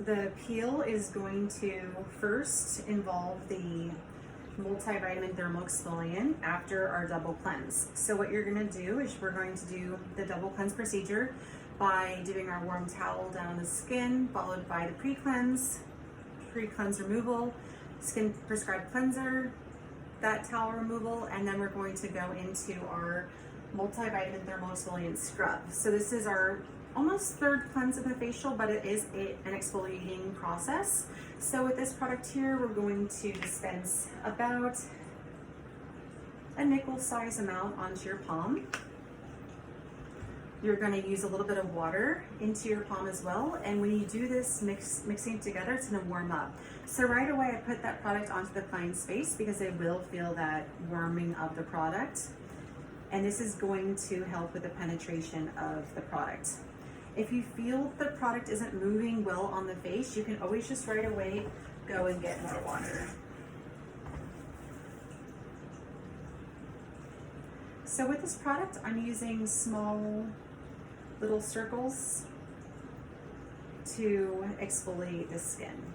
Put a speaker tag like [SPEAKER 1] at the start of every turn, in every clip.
[SPEAKER 1] The peel is going to first involve the multivitamin thermal exfoliant after our double cleanse. So what you're going to do is we're going to do the double cleanse procedure by doing our warm towel down on the skin, followed by the pre-cleanse removal, skin prescribed cleanser, that towel removal, and then we're going to go into our multivitamin thermal exfoliant scrub. So this is our almost third cleanse of the facial, but it is an exfoliating process. So with this product here, we're going to dispense about a nickel size amount onto your palm. You're going to use a little bit of water into your palm as well. And when you do this mixing together, it's going to warm up. So right away, I put that product onto the client's face because they will feel that warming of the product. And this is going to help with the penetration of the product. If you feel the product isn't moving well on the face, you can always just right away go and get more water. So with this product, I'm using small little circles to exfoliate the skin.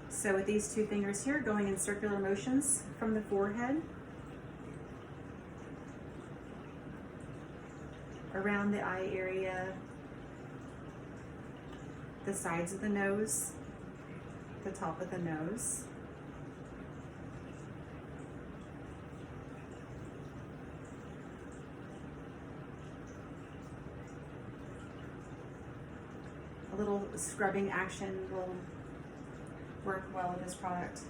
[SPEAKER 1] So with these two fingers here, going in circular motions from the forehead around the eye area, the sides of the nose, the top of the nose, a little scrubbing action will work well with this product.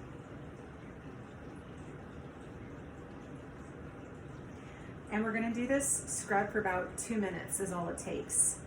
[SPEAKER 1] And we're going to do this scrub for about 2 minutes is all it takes.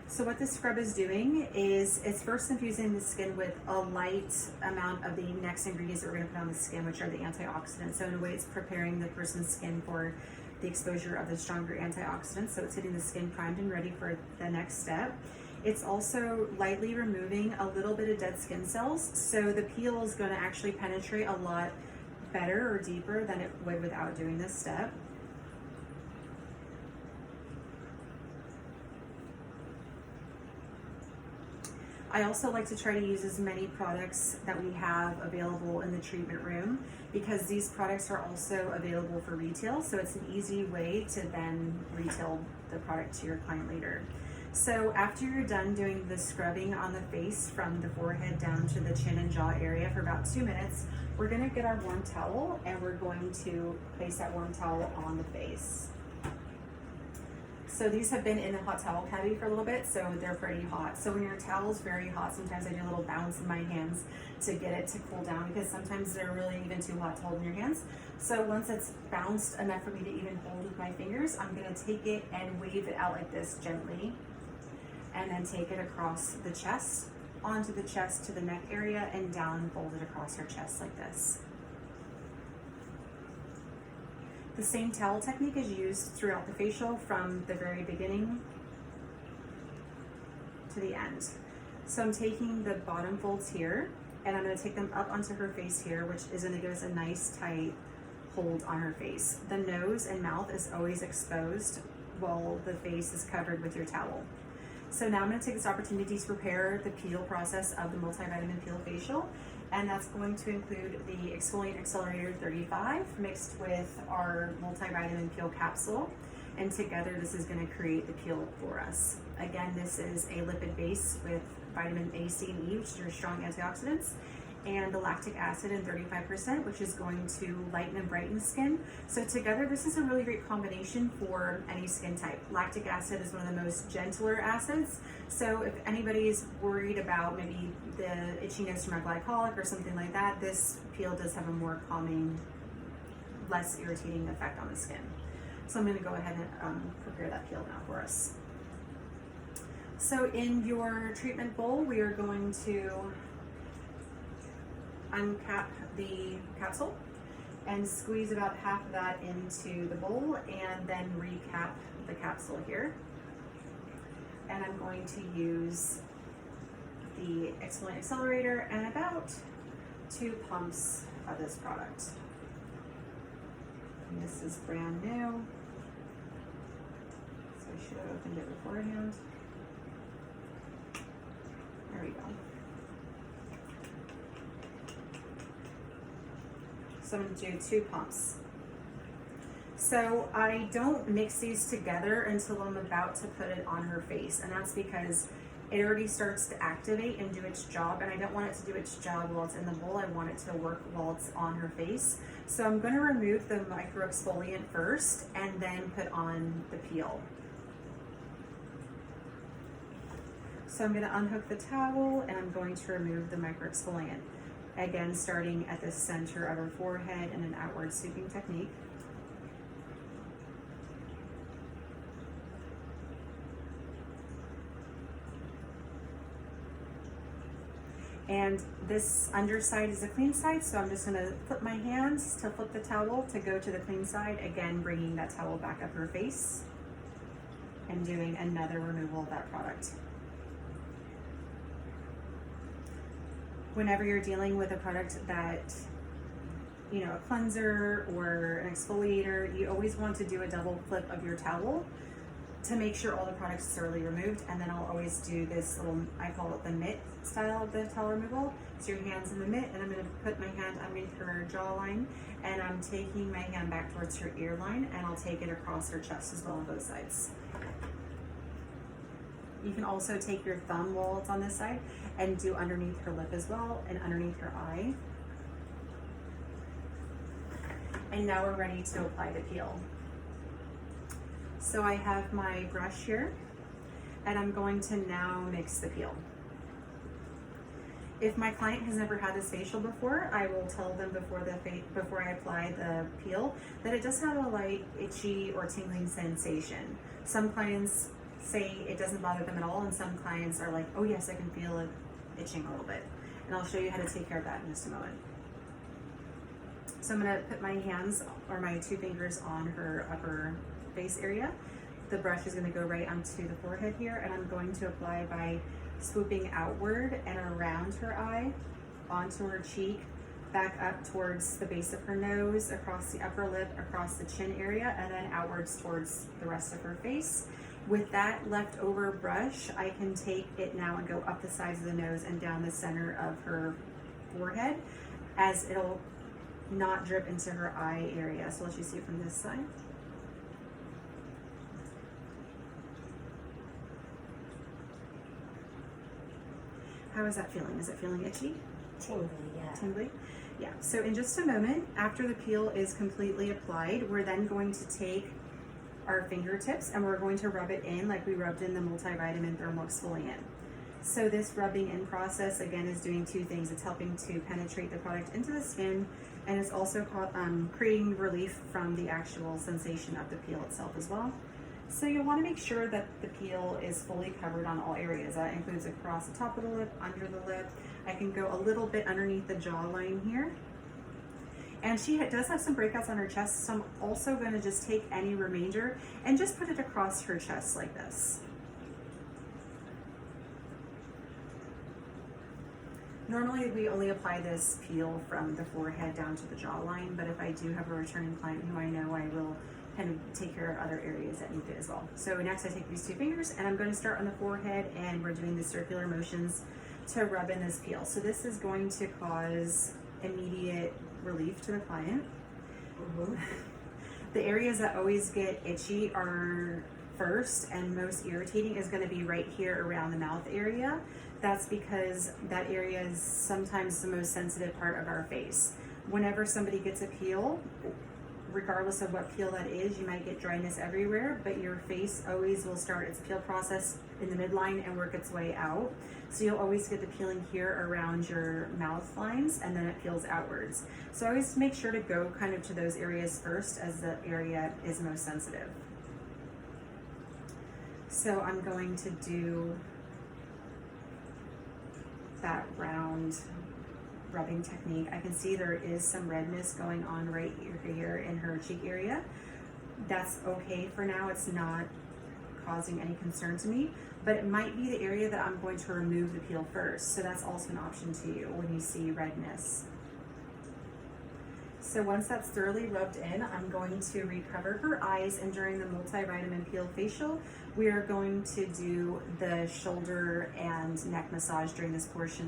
[SPEAKER 1] So what this scrub is doing is it's first infusing the skin with a light amount of the next ingredients that we're going to put on the skin, which are the antioxidants. So in a way, it's preparing the person's skin for the exposure of the stronger antioxidants. So it's getting the skin primed and ready for the next step. It's also lightly removing a little bit of dead skin cells. So the peel is going to actually penetrate a lot better or deeper than it would without doing this step. I also like to try to use as many products that we have available in the treatment room because these products are also available for retail. So it's an easy way to then retail the product to your client later. So after you're done doing the scrubbing on the face from the forehead down to the chin and jaw area for about 2 minutes, we're gonna get our warm towel and we're going to place that warm towel on the face. So these have been in a hot towel cavity for a little bit, so they're pretty hot. So when your towel is very hot, sometimes I do a little bounce in my hands to get it to cool down because sometimes they're really even too hot to hold in your hands. So once it's bounced enough for me to even hold with my fingers, I'm gonna take it and wave it out like this gently, and then take it across the chest, onto the chest to the neck area, and down and fold it across her chest like this. The same towel technique is used throughout the facial from the very beginning to the end. So I'm taking the bottom folds here and I'm going to take them up onto her face here, which is going to give us a nice tight hold on her face. The nose and mouth is always exposed while the face is covered with your towel. So now I'm going to take this opportunity to prepare the peel process of the multivitamin peel facial, and that's going to include the Exfoliant Accelerator 35 mixed with our multivitamin peel capsule, and together this is going to create the peel for us. Again, this is a lipid base with vitamin A, C, and E, which are strong antioxidants, and the lactic acid in 35%, which is going to lighten and brighten the skin. So together, this is a really great combination for any skin type. Lactic acid is one of the most gentler acids. So if anybody's worried about maybe the itchiness from a glycolic or something like that, this peel does have a more calming, less irritating effect on the skin. So I'm gonna go ahead and prepare that peel now for us. So in your treatment bowl, we are going to uncap the capsule and squeeze about half of that into the bowl and then recap the capsule here. And I'm going to use the Exfoliant Accelerator and about 2 pumps of this product. And this is brand new, so I should have opened it beforehand. So I'm going to do 2 pumps. So I don't mix these together until I'm about to put it on her face, and that's because it already starts to activate and do its job, and I don't want it to do its job while it's in the bowl. I want it to work while it's on her face. So I'm going to remove the micro exfoliant first and then put on the peel. So I'm going to unhook the towel and I'm going to remove the micro exfoliant. Again, starting at the center of her forehead in an outward sweeping technique. And this underside is the clean side, so I'm just gonna flip my hands to flip the towel to go to the clean side, again bringing that towel back up her face and doing another removal of that product. Whenever you're dealing with a product that, you know, a cleanser or an exfoliator, you always want to do a double flip of your towel to make sure all the products are thoroughly removed. And then I'll always do this little, I call it the mitt style of the towel removal. So your hand's in the mitt, and I'm going to put my hand underneath her jawline, and I'm taking my hand back towards her ear line, and I'll take it across her chest as well on both sides. You can also take your thumb while it's on this side and do underneath her lip as well and underneath her eye. And now we're ready to apply the peel. So I have my brush here, and I'm going to now mix the peel. If my client has never had this facial before, I will tell them before I apply the peel that it does have a light itchy or tingling sensation. Some clients say it doesn't bother them at all, and some clients are like, oh yes, I can feel it itching a little bit. And I'll show you how to take care of that in just a moment. So I'm going to put my hands or my 2 fingers on her upper face area. The brush is going to go right onto the forehead here, and I'm going to apply by swooping outward and around her eye, onto her cheek, back up towards the base of her nose, across the upper lip, across the chin area, and then outwards towards the rest of her face. With that leftover brush, I can take it now and go up the sides of the nose and down the center of her forehead, as it'll not drip into her eye area. So let you see it from this side. How is that feeling? Is it feeling itchy?
[SPEAKER 2] Tingly, yeah.
[SPEAKER 1] Tingly? Yeah. So in just a moment, after the peel is completely applied, we're then going to take our fingertips and we're going to rub it in like we rubbed in the multivitamin thermal exfoliant. So this rubbing in process, again, is doing 2 things. It's helping to penetrate the product into the skin, and it's also creating relief from the actual sensation of the peel itself as well. So you'll want to make sure that the peel is fully covered on all areas. That includes across the top of the lip, under the lip. I can go a little bit underneath the jawline here. And she does have some breakouts on her chest, so I'm also going to just take any remainder and just put it across her chest like this. Normally we only apply this peel from the forehead down to the jawline, but if I do have a returning client who I know, I will kind of take care of other areas that need it as well. So next I take these 2 fingers and I'm going to start on the forehead, and we're doing the circular motions to rub in this peel. So this is going to cause immediate relief to the client. The areas that always get itchy are first and most irritating is going to be right here around the mouth area. That's because that area is sometimes the most sensitive part of our face. Whenever somebody gets a peel, regardless of what peel that is, you might get dryness everywhere, but your face always will start its peel process in the midline and work its way out. So you'll always get the peeling here around your mouth lines, and then it peels outwards. So always make sure to go kind of to those areas first, as the area is most sensitive. So I'm going to do that round rubbing technique. I can see there is some redness going on right here in her cheek area. That's okay for now. It's not causing any concern to me, but it might be the area that I'm going to remove the peel first. So that's also an option to you when you see redness. So once that's thoroughly rubbed in, I'm going to recover her eyes, and during the multivitamin peel facial, we are going to do the shoulder and neck massage during this portion.